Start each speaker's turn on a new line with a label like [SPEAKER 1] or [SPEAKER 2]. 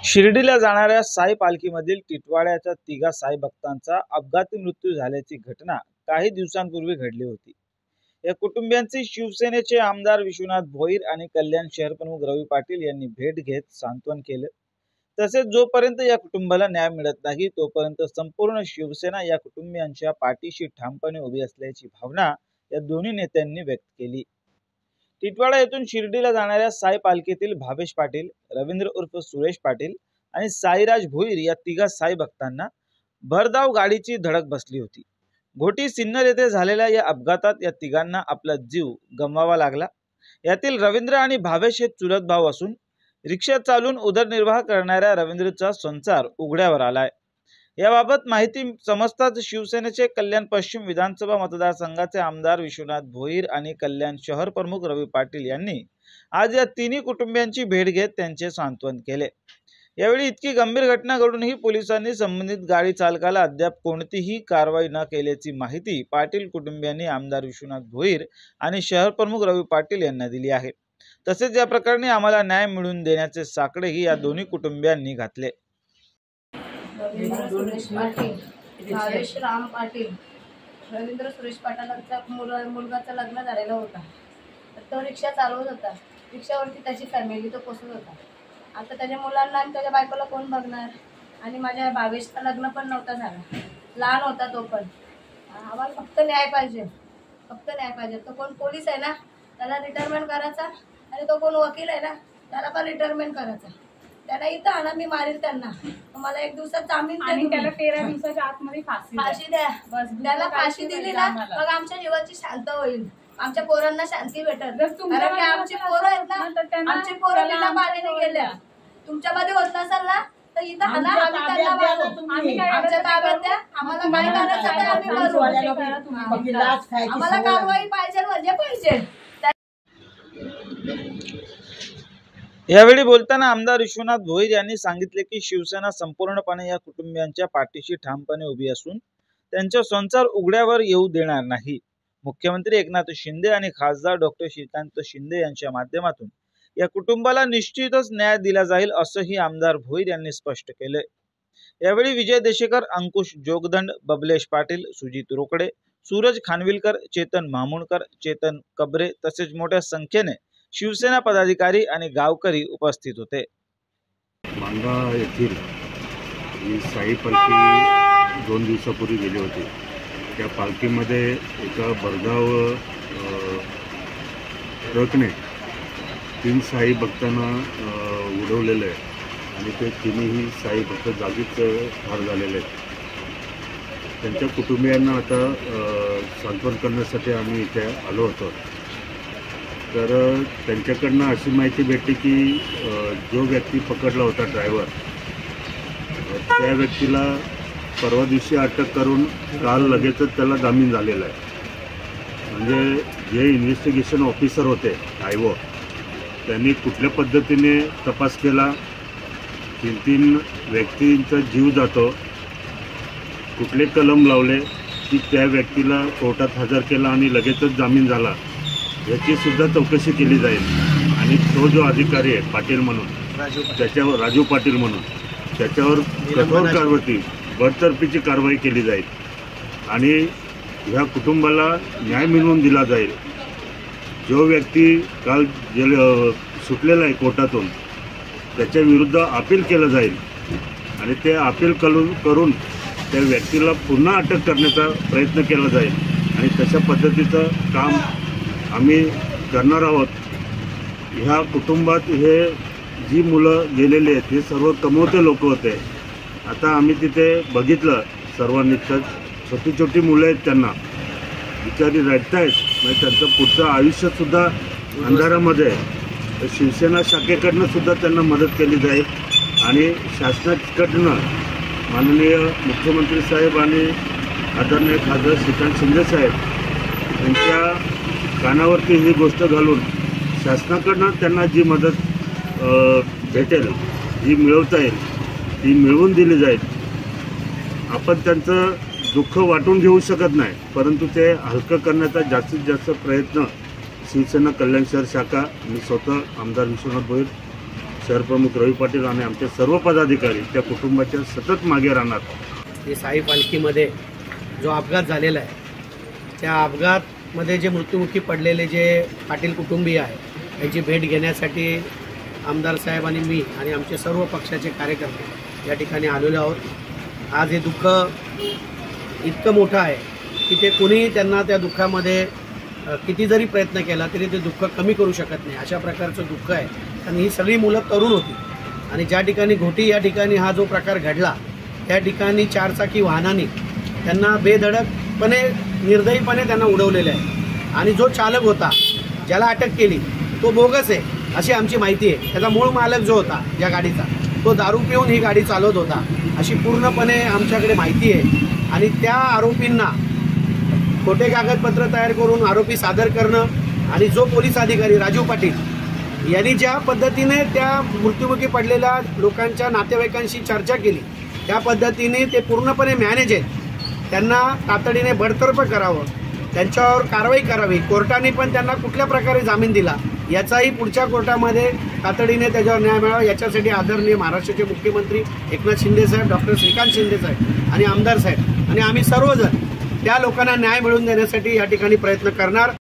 [SPEAKER 1] शिर्डीला जाणाऱ्या साई पालखीमधील टिटवाळ्याच्या तिघा साई भक्तांचा अपघाती मृत्यू झाल्याची घटना काही दिवसांपूर्वी घडली होती। या कुटुंबियांची शिवसेनेचे आमदार विश्वनाथ भोईर आणि कल्याण शहर प्रमुख रवी पाटील यांनी भेट घेत सांत्वन केले। तसेच जोपर्यंत या कुटुंबाला न्याय मिळत नाही तोपर्यंत संपूर्ण शिवसेना या कुटुंबियांच्या पाठीशी ठामपणे उभी असल्याची भावना या दोन्ही नेत्यांनी व्यक्त केली। टिटवाळा येथून शिर्डीला जाणाऱ्या साई पालखीतील भावेश पाटील, रवींद्र उर्फ सुरेश पाटील आणि साईराज भोईर या तिघा साई भक्तांना भरधाव गाडीची धडक बसली होती। घोटी सिन्नर येथे झालेल्या या अपघातात या तिघांना आपला जीव गमवावा लागला। यातील रवींद्र आणि भावेश हे चुलत भाऊ असून रिक्षा चालवून उदरनिर्वाह करणाऱ्या रवींद्रचा संसार उघड्यावर आलाय। याबाबत माहिती समजताच शिवसेनेचे कल्याण पश्चिम विधानसभा मतदारसंघाचे आमदार विश्वनाथ भोईर आणि कल्याण शहर प्रमुख रवी पाटील यांनी आज या तिन्ही कुटुंबियांची भेट घेत त्यांचे सांत्वन केले। यावेळी इतकी गंभीर घटना घडूनही पोलिसांनी संबंधित गाडी चालकाला अद्याप कोणतीही कारवाई न केल्याची माहिती पाटील कुटुंबियांनी आमदार विश्वनाथ भोईर आणि शहर प्रमुख रवी पाटील यांना दिली आहे। तसेच या प्रकरणी आम्हाला न्याय मिळवून देण्याचे साकडेही या दोन्ही कुटुंबियांनी घातले।
[SPEAKER 2] रवींद्र सुरेश पाटील, भावेश राम पाटील, रवींद्र सुरेश पाटलांचा मुलगाचं लग्न झालेलं होता। तो रिक्षा चालवत होता, रिक्षावरती त्याची फॅमिली तो पोचत होता। आता त्याच्या मुलांना आणि त्याच्या बायकोला कोण बघणार? आणि माझ्या भावेशचं लग्न पण नव्हतं झालं, लहान होता तो पण। आम्हाला फक्त न्याय पाहिजे, फक्त न्याय पाहिजे। तो कोण पोलीस आहे ना त्याला रिटायरमेंट करायचा, आणि तो कोण वकील आहे ना त्याला पण रिटायरमेंट करायचा। त्याला इथं आणा, मी मारील त्यांना। मला 1 दिवसात जामीन द्या, आणि त्याला 13 दिवसाच्या आतमध्ये फाशी द्या। त्याला फाशी दिली ना मग आमच्या जीवाची शांत होईल, आमच्या पोरांना शांती भेटेल। कारण की आमची पोरं आहेत ना, आमची पोरं बिना पाण्याने गेल्या। तुमच्यामध्ये होत नसेल ना तर इथं आणा, आम्ही त्यांना मारू, आमच्या ताब्यात द्या। आम्हाला काय करायचं ते आम्ही करू, आम्हाला कारवाई पाहिजे म्हणजे पाहिजे।
[SPEAKER 1] यावेळी बोलताना आमदार विश्वनाथ भोईर यांनी सांगितले की शिवसेना संपूर्णपणे या कुटुंबियांच्या पाठीशी ठामपणे उभी असून त्यांचा संसार उघड्यावर येऊ देणार नाही। मुख्यमंत्री एकनाथ शिंदे आणि खासदार डॉक्टर श्रीकांत शिंदे यांच्या माध्यमातून या कुटुंबाला निश्चितच न्याय दिला जाईल असंही आमदार भोईर यांनी स्पष्ट केले। यावेळी विजय देशेकर, अंकुश जोगदंड, बबलेश पाटील, सुजित रोकडे, सूरज खानविलकर, चेतन मामुणकर, चेतन कबरे तसेच मोठ्या संख्येने शिवसेना पदाधिकारी आणि गावकरी उपस्थित होते।
[SPEAKER 3] मांगा येथील ही साई पालखी 2 दिवसापूर्वी गेली होती। त्या पालखीमध्ये एका भरधाव ट्रकने 3 साई भक्तांना उडवलेलं आहे, आणि ते तिन्ही साई भक्त जागीच ठार झालेले आहेत। त्यांच्या कुटुंबियांना आता सांत्वन करण्यासाठी आम्ही इथे आलो होतो। तर त्यांच्याकडनं अशी माहिती भेटली की जो व्यक्ती पकडला होता ड्रायव्हर, त्या व्यक्तीला परवा दिवशी अटक करून काल लगेचच त्याला जामीन झालेला आहे। म्हणजे जे इन्व्हेस्टिगेशन ऑफिसर होते आयओ, त्यांनी कुठल्या पद्धतीने तपास केला, 3 व्यक्तींचा जीव जातो, कुठले कलम लावले की त्या व्यक्तीला कोर्टात हजर केला आणि लगेचच जामीन झाला, याची सुद्धा चौकशी केली जाईल। आणि तो जो अधिकारी आहे पाटील म्हणून, त्याच्यावर राजू पाटील म्हणून, त्याच्यावर कठोर कारवाई, बडतर्फीची कारवाई केली जाईल आणि ह्या कुटुंबाला न्याय मिळवून दिला जाईल। जो व्यक्ती काल सुटलेला आहे कोर्टातून, त्याच्या विरुद्ध अपील केलं जाईल आणि ते अपील करून त्या व्यक्तीला पुन्हा अटक करण्याचा प्रयत्न केला जाईल, आणि तशा पद्धतीचं काम आम्ही करणार आहोत। ह्या कुटुंबात हे जी मुलं गेलेली आहेत हे सर्व कमवते लोक होते। आता आम्ही तिथे बघितलं सर्वांनी, तर छोटी छोटी मुलं आहेत, त्यांना बिचारी रडत आहेत, म्हणजे त्यांचं पुढचं आयुष्यसुद्धा अंधारामध्ये आहे। शिवसेना शाखेकडनं सुद्धा त्यांना मदत केली जाईल, आणि शासनाकडनं माननीय मुख्यमंत्री साहेब आणि आदरणीय खासदार श्रीकांत शिंदे साहेब यांच्या कानावरती ही गोष्ट घालून शासनाकडनं त्यांना जी मदत भेटेल, जी मिळवता येईल ती मिळवून दिली जाईल। आपण त्यांचं दुःख वाटून घेऊ शकत नाही, परंतु ते हलकं करण्याचा जास्तीत जास्त प्रयत्न शिवसेना कल्याण शहर शाखा, मी स्वतः आमदार विश्वनाथ भोईर, शहरप्रमुख रवी पाटील आणि आमचे सर्व पदाधिकारी त्या कुटुंबाच्या सतत मागे राहणार.
[SPEAKER 4] ही साई पालखीमध्ये जो अपघात झालेला आहे त्या अपघातमध्ये जे मृत्युमुखी पडलेले जे पाटील कुटुंबीय आहे त्यांची भेट घेण्यासाठी आमदार साहेब आणि मी आणि आमचे सर्व पक्षाचे कार्यकर्ते या ठिकाणी आलेलो आहोत. आज हे दुःख इतकं मोठं आहे की ते कोणीही त्यांना त्या दुःखामध्ये किती जरी प्रयत्न केला तरी ते दुःख कमी करू शकत नाही. अशा प्रकारचं दुःख आहे. आणि ही सगळी मुलं तरुण होती आणि ज्या ठिकाणी घोटी या ठिकाणी हा जो प्रकार घडला त्या ठिकाणी 4 चाकी वाहनाने त्यांना बेधडकपणे निर्दयीपणे त्यांना उडवलेलं आहे. आणि जो चालक होता ज्याला अटक केली तो बोगस आहे अशी आमची माहिती आहे. त्याचा मूळ मालक जो होता या गाडीचा तो दारू पिऊन ही गाडी चालवत होता अशी पूर्णपणे आमच्याकडे माहिती आहे. आणि त्या आरोपींना खोटे कागदपत्र तयार करून आरोपी सादर करणं आणि जो पोलीस अधिकारी राजू पाटील यांनी ज्या पद्धतीने त्या मृत्युमुखी पडलेल्या लोकांच्या नातेवाईकांशी चर्चा केली त्या पद्धतीने ते पूर्णपणे मॅनेज आहेत. त्यांना तातडीने बडतर्फ करावं, त्यांच्यावर कारवाई करावी. कोर्टाने पण त्यांना कुठल्या प्रकारे जामीन दिला याचाही पुढच्या कोर्टामध्ये तातडीने त्याच्यावर न्याय मिळावा याच्यासाठी आदरणीय महाराष्ट्राचे मुख्यमंत्री एकनाथ शिंदे साहेब, डॉक्टर श्रीकांत शिंदे साहेब आणि आमदार साहेब आणि आम्ही सर्वजण त्या लोकांना न्याय मिळवून देण्यासाठी या ठिकाणी प्रयत्न करणार.